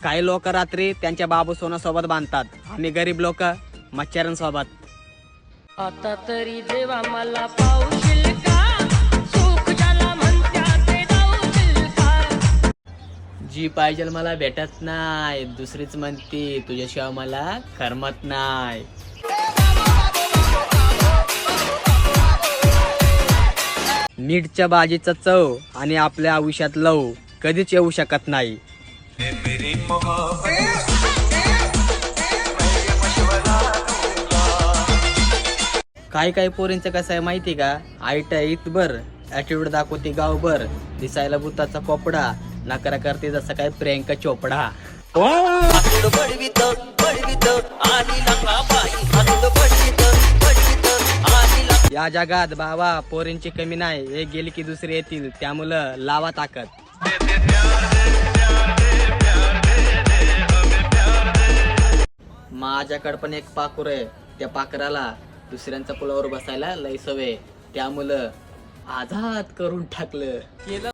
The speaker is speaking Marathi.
काही लोक रात्री त्यांच्या बाबू सोनासोबत बांधतात, आम्ही गरीब लोक मच्छरांसोबत. आता तरी देवा मला पावशील का, सुख ज्याला म्हणतात ते जाऊशील का. जी पाहिजे मला भेटत नाही, दुसरीच म्हणती तुझ्याशिवाय मला करमत नाही. मीठच्या भाजीचा चव आणि आपल्या आयुष्यात लव कधीच येऊ शकत नाही. काही काही पोरींचं कसं आहे माहिती का, आईट इतबर ॲटिट्यूड दाखवते गावभर, दिसायला भूताचा पोपडा, नकरा करते जसं काय प्रियंका चोपडा. या जगात बाबा पोरींची कमी नाही, एक गेली की दुसरी येतील, त्यामुळं लावा ताकद. माझ्याकडे पण एक पाखरू आहे, त्या पाखराला दुसऱ्यांच्या पुलावर बसायला लय सवय, त्यामुळं आझाद करून टाकलं.